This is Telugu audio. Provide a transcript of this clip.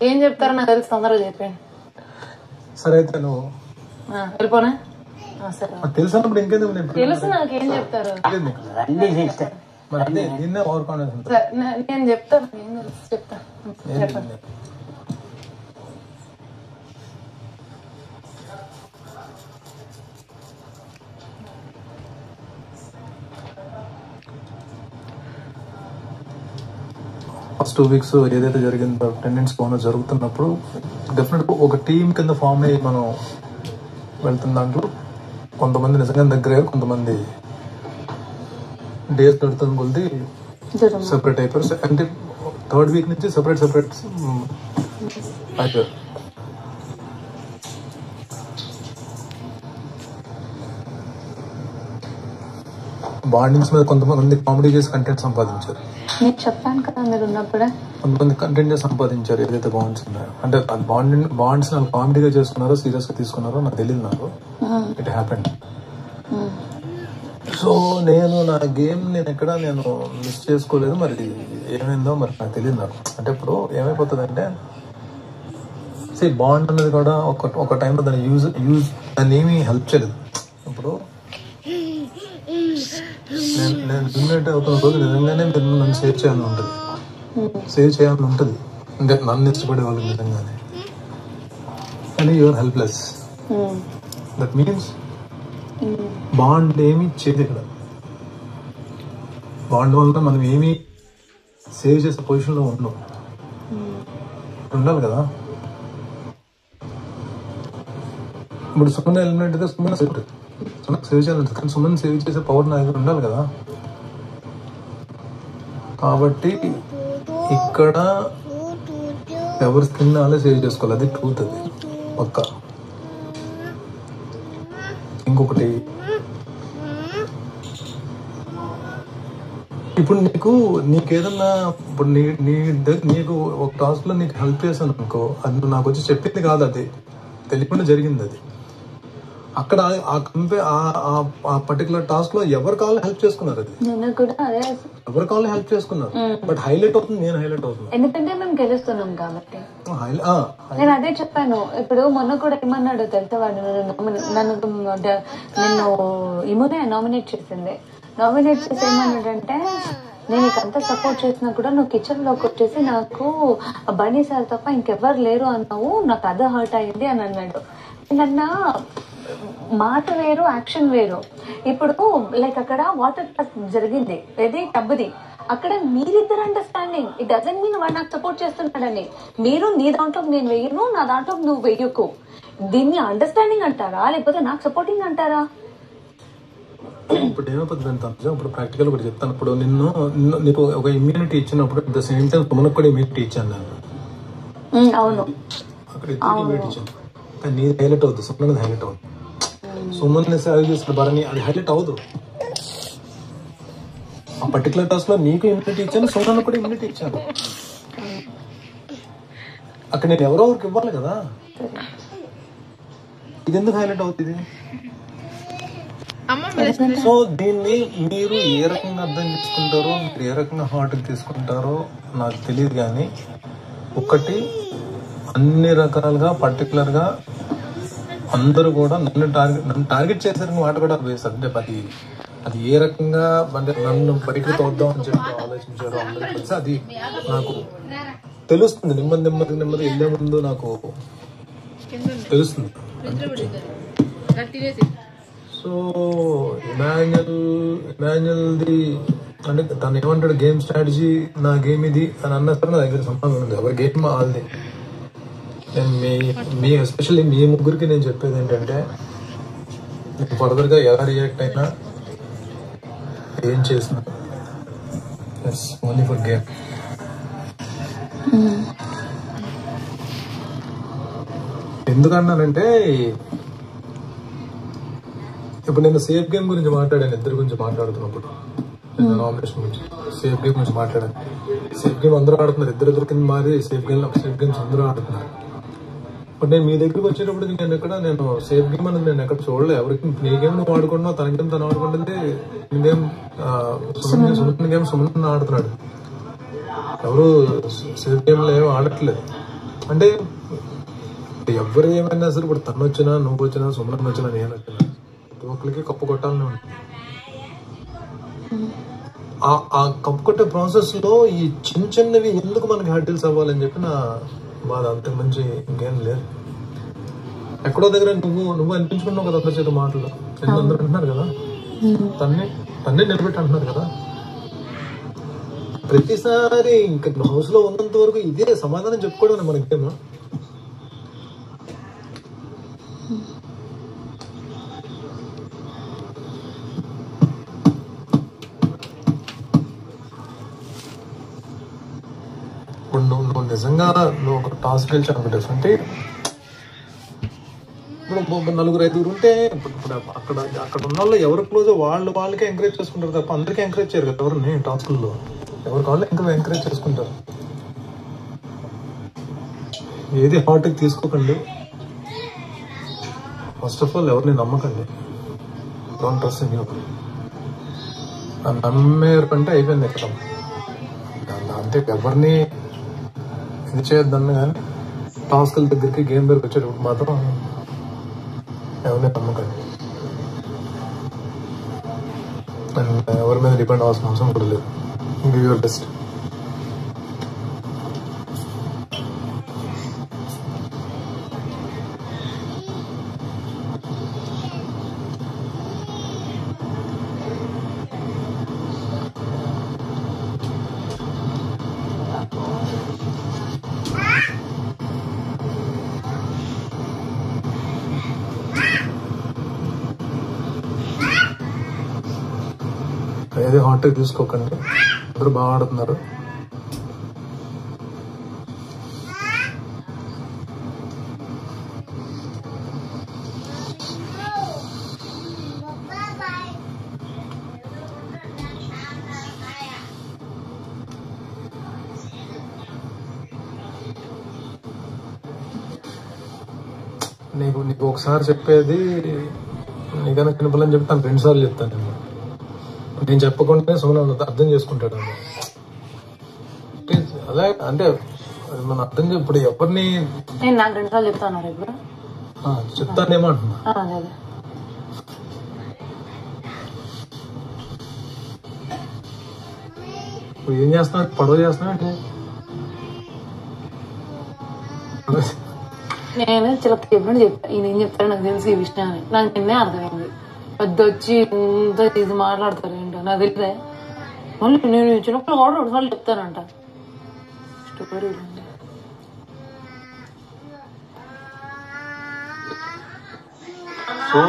ఏం చెప్తారో నాకు తెలుసు, తొందరగా చెప్పండి. సరే అయితే నువ్వు వెళ్ళిపోనా? సరే తెలుసు అన్నప్పుడు ఇంకేంది తెలుసు నాకు. ఏం చెప్తారు మరి అదే నిన్నే ఓవర్ కాన్ఫిడెన్స్. నేను చెప్తాను, ఏం తెలుసు చెప్తా. చెప్పండి. ఫస్ట్ 2 weeks ఏదైతే జరిగిందో అటెండెన్స్ బోనస్ జరుగుతున్నప్పుడు డెఫినెట్గా ఒక టీం కింద ఫామ్ అయ్యి మనం వెళ్తున్న దాంట్లో కొంతమంది నిజంగా దగ్గర, కొంతమంది డేస్ పెడుతున్న కొద్ది సెపరేట్ అయిపోయారు. అంటే 3rd week నుంచి సెపరేట్ అయిపోయారు. బాండింగ్స్ మీద కొంతమంది కామెడీ చేసి కంటెంట్ సంపాదించారు. నేను చెప్పాను కదా మీరు ఉన్నప్పుడే. కొంతమంది కంటెంట్ సంపాదించారు ఏదైతే బాండ్స్ ఉన్నాయో. అంటే బాండ్స్ నాకు కామెడీగా చేసుకున్నారో సీరియస్ గా తీసుకున్నారో నాకు తెలియదు. నాకు ఇట్ హ్యాపెండ్. సో నేను నా గేమ్ ఎక్కడ మిస్ చేసుకోలేదు. మరి ఏమైందో మరి నాకు తెలియదు. నాకు అంటే ఇప్పుడు ఏమైపోతుంది అంటే బాండ్ అనేది కూడా ఒక టైంలో దాన్ని దాన్ని ఏమీ హెల్ప్ చేయలేదు. ఇప్పుడు నేను లిమిట్ అవుతున్న రోజు నిజంగానే మీరు నన్ను సేవ్ చేయాలని ఉంటుంది. అంటే నన్ను ఇష్టపడే వాళ్ళు నిజంగానే. కానీ your helpless. That means bond ఏమి చేయదు ఇక్కడ. బాండ్ వల్ల మనం ఏమీ సేవ్ చేసే పొజిషన్లో ఉండాలి కదా. ఇప్పుడు సుమన్ ఎలిమినేట్ అయితే సుమన్ సేవ్ చేయాలంటే, కానీ సుమన్ సేవ్ చేసే పవర్ నా దగ్గర ఉండాలి కదా. కాబట్టి ఇక్కడ ఎవరి స్కిన్ వాళ్ళే సేవ్ చేసుకోవాలి. అది ట్రూత్. అది పక్క. ఇంకొకటి, ఇప్పుడు నీకేదన్నా ఇప్పుడు నీకు ఒక టాస్క్ లో నీకు హెల్ప్ చేశాను అనుకో, అది నువ్వు నాకు వచ్చి చెప్పింది కాదు, అది తెలియకుండా జరిగింది. అది అక్కడ ఆ పర్టికులర్ టాస్క్ లో ఎవరి కావాలి హెల్ప్ చేసుకున్నారు. అది ఎవరి కావాలి హెల్ప్ చేసుకున్నారు. బట్ హైలైట్ అవుతుంది, నేను హైలైట్ అవుతుంది ఎందుకంటే మేము గెలుస్తున్నాం కాబట్టి. నేను అదే చెప్పాను. ఇప్పుడు మొన్న కూడా ఏమన్నాడు తెలుసా, వాడు నిన్ను ఇమునే నామినేట్ చేసి ఏమన్నాడంటే, నేను నీకు అంతా సపోర్ట్ చేసినా కూడా నువ్వు కిచెన్ లోకి వచ్చేసి నాకు బన్నీ సార్ తప్ప ఇంకెవ్వరు లేరు అన్నావు, నాకు అదే హర్ట్ అయింది అని అన్నాడు. నిన్న మాట వేరు, యాక్షన్ వేరు. ఇప్పుడు లైక్ అక్కడ వాటర్ జరిగింది, ఏది టబ్బుది, అక్కడ మీరిద్దరు అండర్స్టాండింగ్. ఇట్ డజంట్ మీన్ వాడు నాకు సపోర్ట్ చేస్తున్నాడని. మీరు నీ దాంట్లో నేను వెయ్యను, నా దాంట్లో నువ్వు వెయ్యకు. దీన్ని అండర్స్టాండింగ్ అంటారా, లేకపోతే నాకు సపోర్టింగ్ అంటారా? ఇప్పుడు ఏమైపోతుంది, ఇప్పుడు ప్రాక్టికల్ కూడా చెప్తాను. ఇప్పుడు నీకు ఒక ఇమ్యూనిటీ ఇచ్చినప్పుడు అట్ ద సేమ్ టైం సుమనకు కూడా ఇమ్యూనిటీ ఇచ్చాను నేను. అవును, అక్కడ ఇమ్యూనిటీ ఇచ్చాను. కానీ నీది హైలైట్ అవుతుంది, సుమన్ హైలైట్ అవుతుంది. సుమన్ సేవ్ చేసిన భరణి అది హైలైట్ అవ్వదు. ఆ పర్టికులర్ టాస్క్ లో నీకు ఇమ్యూనిటీ ఇచ్చాను, సుమన్ కూడా ఇమ్యూనిటీ ఇచ్చాను. అక్కడ నేను ఎవరో ఒకరికి ఇవ్వాలి కదా. ఇది ఎందుకు హైలైట్ అవుతుంది? సో దీన్ని మీరు ఏ రకంగా అర్థం చేసుకుంటారో, మీరు ఏ రకంగా హార్ట్కి తీసుకుంటారో నాకు తెలియదు. కానీ ఒకటి, అన్ని రకాలుగా పర్టికులర్ గా అందరూ కూడా నన్ను టార్గెట్ చేశారు మాట కూడా వేస్తారు. అంటే అది ఏ రకంగా అంటే నన్ను బయటకు తోద్దాం అని చెప్పి ఆలోచించారు అందరూ కలిసి. అది నాకు తెలుస్తుంది, నెమ్మది వెళ్ళే ముందు నాకు తెలుస్తుంది. సో ఇమాన్యుయల్ది అంటే తను ఏమంటాడు, గేమ్ స్ట్రాటజీ నా గేమ్ ఇది అని అన్నా సరే నా దగ్గర సంబంధం ఉంది. ఎవరి గేమ్ వాళ్ళది. నేను ఎస్పెషల్లీ మీ ముగ్గురికి నేను చెప్పేది ఏంటంటే, నేను ఫర్దర్గా ఎలా రియాక్ట్ అయినా ఏం చేసినా ఇట్స్ ఓన్లీ ఫర్ గేమ్. ఎందుకన్నానంటే, ఇప్పుడు నేను సేఫ్ గేమ్ గురించి మాట్లాడాను, ఇద్దరి గురించి మాట్లాడుతున్నప్పుడు నామినేషన్ గురించి సేఫ్ గేమ్ గురించి మాట్లాడాను. సేఫ్ గేమ్ అందరూ ఆడుతున్నారు, ఇద్దరు కింద మారి సేఫ్ గేమ్స్ అందరూ ఆడుతున్నారు. బట్ నేను మీ దగ్గరికి వచ్చేటప్పుడు నేను సేఫ్ గేమ్ అనేది నేను ఎక్కడ చూడలేదు. ఎవరికి నీ గేమ్ నువ్వు ఆడుకుంటున్నావు, తన గేమ్ తను ఆడుకుంటుంది. గేమ్ సుమన్ గేమ్ సుమన్ ఆడుతున్నాడు. ఎవరు సేఫ్ గేమ్లో ఏమి ఆడట్లేదు. అంటే ఎవరు ఏమైనా సరే ఇప్పుడు తను వచ్చినా, నువ్వు వచ్చినా, సుమన్ వచ్చినా, నేను వచ్చినా ప్రతి ఒక్కరికి కప్పు కొట్టాలని ఉంటుంది. ఆ కప్పు కొట్టే ప్రాసెస్ లో ఈ చిన్న చిన్నవి ఎందుకు మనకి హర్డిల్స్ అవ్వాలని చెప్పి నా బాధ. అంతకు మించి ఇంకేం లేదు. ఎక్కడో దగ్గర నువ్వు అనిపించుకున్నావు కదా అందరి చేత మాటలు, అందరూ అంటున్నారు కదా, తన్నే నిలబెట్టి అంటున్నారు కదా. ప్రతిసారి ఇంకా హౌస్ లో ఉన్నంత వరకు ఇదే సమాధానం చెప్పుకోవడం మనకేమో. ఇప్పుడు నువ్వు నిజంగా నువ్వు ఒక టాస్క్ గెలిచి అనుకుంటే అంటే ఇప్పుడు 4-5 ఉంటే ఇప్పుడు అక్కడ ఉన్న వాళ్ళు ఎవరు క్లోజ్ వాళ్ళకే ఎంకరేజ్ చేసుకుంటారు తప్ప అందరికీ ఎంకరేజ్ చేయరు కదా. ఎవరిని టాస్కుల్లో ఎవరికి వాళ్ళు ఇంకా ఎంకరేజ్ చేసుకుంటారు. ఏది హార్ట్కి తీసుకోకండి. ఫస్ట్ ఆఫ్ ఆల్ ఎవరిని నమ్మకండి. Don't trust in you. నమ్మేరు కంటే అయిపోయింది ఇక్కడ. అంతే, ఎవరిని ఇది చేయొద్దన్న కానీ టాస్కుల దగ్గరికి గేమ్ దగ్గరికి వచ్చేటప్పుడు మాత్రం ఎవరిని నమ్మకండి. అండ్ ఎవరి మీద డిపెండ్ అవ్వాల్సిన అవసరం కూడా లేదు. Give your best. ఏది హాట్ తీసుకోకండి. అందరూ బాగా ఆడుతున్నారు. నీకు ఒకసారి చెప్పేది నీకన్నా చిన్నపిల్లని చెప్పి తను 2 సార్లు చెప్తాను. నేను చెప్పకుండా సోనా అర్థం చేసుకుంటాడు. అదే అంటే మనం అర్థం ఇప్పుడు ఎవరిని నాకు 2 సార్లు చెప్తాను ఇప్పుడు చెప్తానేమో అంటున్నా. ఇప్పుడు ఏం చేస్తున్నా, పడవ చేస్తున్నా అంటే నేను చిలక చెప్పినట్టు చెప్తాను. ఈయన ఏం చెప్తారో నాకు తెలుసు ఈ విషయాన్ని. నాకు నిన్నే అర్థమైంది. పెద్ద వచ్చి ఇంత ఇది మాట్లాడతారు ఏంటో నాకు తెలియదే. మళ్ళీ నేను చిన్నప్పుడు కూడా 2 సార్లు చెప్తానంట స్టోరీ. సో